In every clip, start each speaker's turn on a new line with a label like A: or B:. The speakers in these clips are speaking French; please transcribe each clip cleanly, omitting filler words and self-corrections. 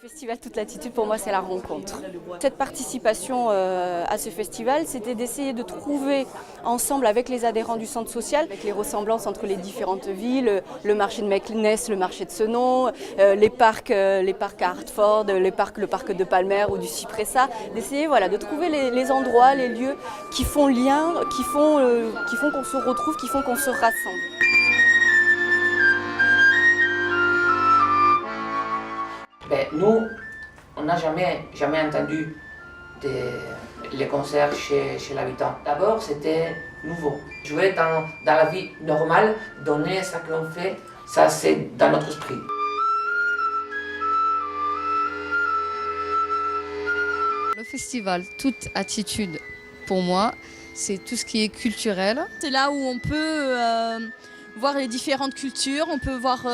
A: Festival Toute Latitude, pour moi, c'est la rencontre. Cette participation à ce festival, c'était d'essayer de trouver ensemble avec les adhérents du centre social, avec les ressemblances entre les différentes villes, le marché de Meknès, le marché de Senon, les parcs à Hartford, le parc de Palmer ou du Cypressa, d'essayer de trouver les endroits, les lieux qui font lien, qui font qu'on se retrouve, qui font qu'on se rassemble.
B: Nous, on n'a jamais entendu les concerts chez l'habitant. D'abord, c'était nouveau. Jouer dans la vie normale, donner ce que l'on fait, ça c'est dans notre esprit.
C: Le festival Toute Attitude, pour moi, c'est tout ce qui est culturel.
D: C'est là où on peut voir les différentes cultures, on peut voir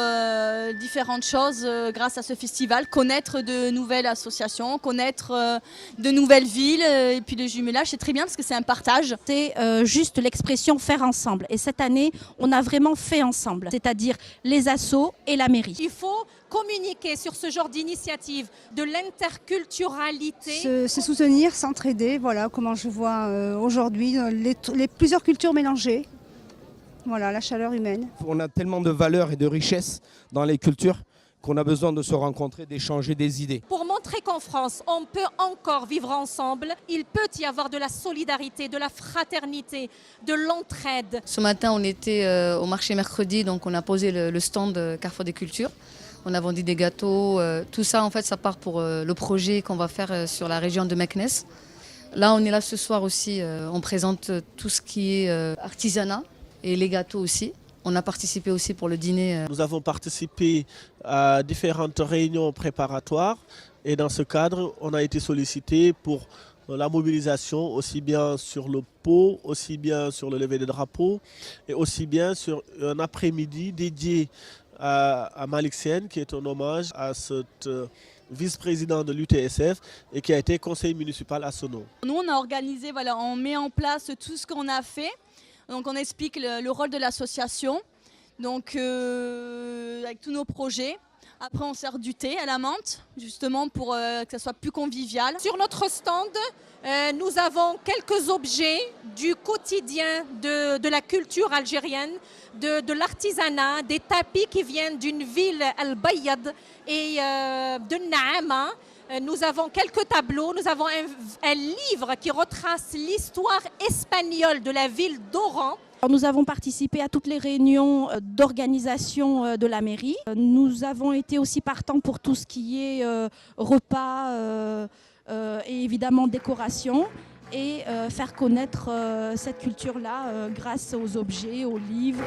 D: différentes choses grâce à ce festival, connaître de nouvelles associations, connaître de nouvelles villes et puis le jumelage, c'est très bien parce que c'est un partage.
E: C'est juste l'expression faire ensemble et cette année on a vraiment fait ensemble, c'est-à-dire les assos et la mairie.
F: Il faut communiquer sur ce genre d'initiative, de l'interculturalité.
G: Se soutenir, s'entraider, voilà comment je vois aujourd'hui les plusieurs cultures mélangées. Voilà, la chaleur humaine.
H: On a tellement de valeurs et de richesses dans les cultures qu'on a besoin de se rencontrer, d'échanger des idées.
F: Pour montrer qu'en France, on peut encore vivre ensemble, il peut y avoir de la solidarité, de la fraternité, de l'entraide.
C: Ce matin, on était au marché mercredi, donc on a posé le stand Carrefour des Cultures. On a vendu des gâteaux. Tout ça, en fait, ça part pour le projet qu'on va faire sur la région de Meknès. Là, on est là ce soir aussi. On présente tout ce qui est artisanat. Et les gâteaux aussi. On a participé aussi pour le dîner.
I: Nous avons participé à différentes réunions préparatoires et dans ce cadre, on a été sollicité pour la mobilisation aussi bien sur le pot, aussi bien sur le lever des drapeaux et aussi bien sur un après-midi dédié à Malik Sen, qui est un hommage à cette vice-président de l'UTSF et qui a été conseiller municipal à Senon.
D: Nous, on a organisé, on met en place tout ce qu'on a fait. Donc on explique le rôle de l'association, donc avec tous nos projets. Après on sert du thé à la menthe, justement pour que ça soit plus convivial.
F: Sur notre stand, nous avons quelques objets du quotidien de la culture algérienne, de l'artisanat, des tapis qui viennent d'une ville, Al-Bayad, et de Naama. Nous avons quelques tableaux, nous avons un livre qui retrace l'histoire espagnole de la ville d'Oran.
E: Nous avons participé à toutes les réunions d'organisation de la mairie. Nous avons été aussi partants pour tout ce qui est repas et évidemment décoration et faire connaître cette culture-là grâce aux objets, aux livres.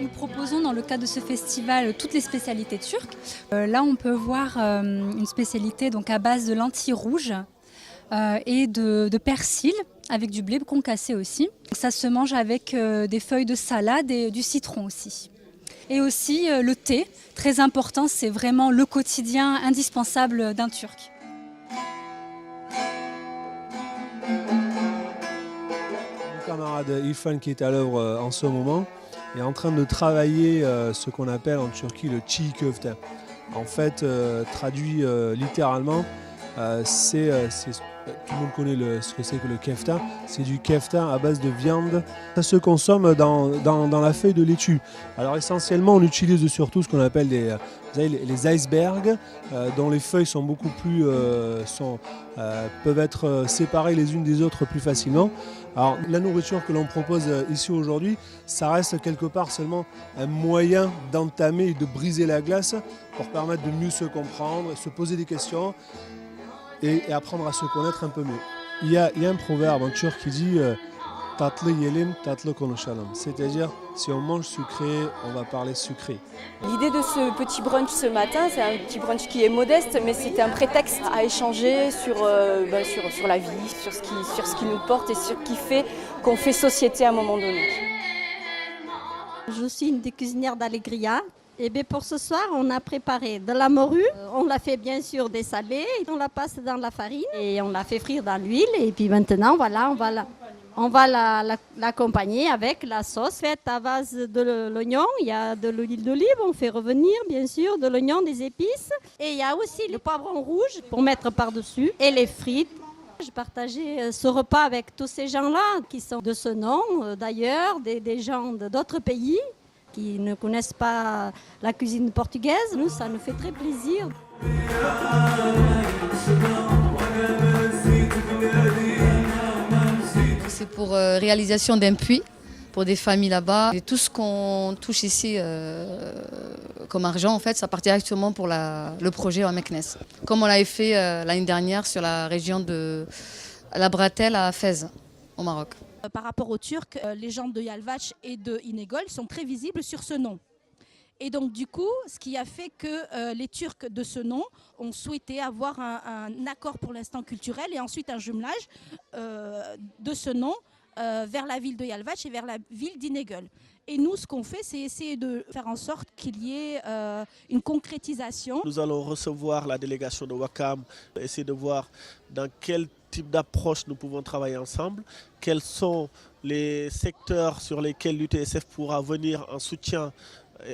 J: Nous proposons dans le cadre de ce festival toutes les spécialités turques. Là on peut voir une spécialité donc à base de lentilles rouges et de persil avec du blé concassé aussi. Ça se mange avec des feuilles de salade et du citron aussi. Et aussi le thé, très important, c'est vraiment le quotidien indispensable d'un Turc.
K: Mon camarade Irfan qui est à l'œuvre en ce moment est en train de travailler ce qu'on appelle en Turquie le çiğ köfte. En fait, traduit littéralement, tout le monde connaît ce que c'est que le kefta. C'est du kefta à base de viande. Ça se consomme dans la feuille de laitue. Alors essentiellement, on utilise surtout ce qu'on appelle les icebergs, dont les feuilles sont beaucoup plus, peuvent être séparées les unes des autres plus facilement. Alors la nourriture que l'on propose ici aujourd'hui, ça reste quelque part seulement un moyen d'entamer et de briser la glace pour permettre de mieux se comprendre, se poser des questions et apprendre à se connaître un peu mieux. Il y a un proverbe en turc qui dit tatlı yiyelim, tatlı konuşalım. C'est-à-dire, si on mange sucré, on va parler sucré.
A: L'idée de ce petit brunch ce matin, c'est un petit brunch qui est modeste, mais c'était un prétexte à échanger sur la vie, sur ce qui nous porte et sur ce qui fait qu'on fait société à un moment donné.
L: Je suis une des cuisinières d'Allegria. Et bien pour ce soir, on a préparé de la morue. On l'a fait bien sûr dessalée. On la passe dans la farine et on la fait frire dans l'huile. Et puis maintenant, voilà, on va l'accompagner avec la sauce faite à base de l'oignon. Il y a de l'huile d'olive, on fait revenir bien sûr, de l'oignon, des épices. Et il y a aussi le poivron rouge pour mettre par-dessus et les frites. Je partageais ce repas avec tous ces gens-là qui sont de ce nom, d'ailleurs, des gens d'autres pays qui ne connaissent pas la cuisine portugaise. Nous, ça nous fait très plaisir.
C: C'est pour réalisation d'un puits pour des familles là-bas. Et tout ce qu'on touche ici comme argent, en fait, ça part directement pour le projet à Meknès. Comme on l'avait fait l'année dernière sur la région de la Bretelle à Fès, au Maroc.
E: Par rapport aux Turcs, les gens de Yalvaç et de İnegöl sont très visibles sur ce nom. Et donc du coup, ce qui a fait que les Turcs de ce nom ont souhaité avoir un accord pour l'instant culturel et ensuite un jumelage de ce nom vers la ville de Yalvaç et vers la ville d'Inegöl. Et nous, ce qu'on fait, c'est essayer de faire en sorte qu'il y ait une concrétisation.
I: Nous allons recevoir la délégation de Wakam, essayer de voir dans quel type d'approche nous pouvons travailler ensemble, quels sont les secteurs sur lesquels l'UTSF pourra venir en soutien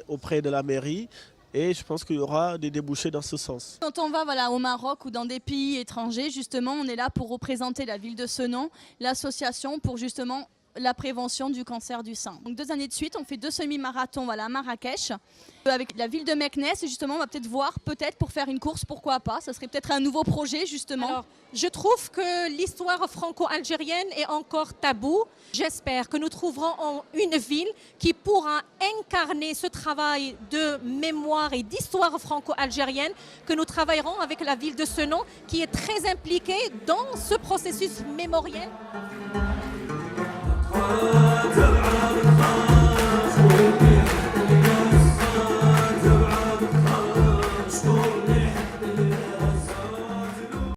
I: auprès de la mairie. Et je pense qu'il y aura des débouchés dans ce sens.
D: Quand on va au Maroc ou dans des pays étrangers, justement, on est là pour représenter la ville de Senon, l'association pour justement la prévention du cancer du sein. Donc 2 années de suite, on fait 2 semi-marathons à Marrakech. Avec la ville de Meknès, justement, on va peut-être voir, pour faire une course, pourquoi pas. Ça serait peut-être un nouveau projet, justement.
F: Alors, je trouve que l'histoire franco-algérienne est encore taboue. J'espère que nous trouverons une ville qui pourra incarner ce travail de mémoire et d'histoire franco-algérienne, que nous travaillerons avec la ville de Senon, qui est très impliquée dans ce processus mémoriel.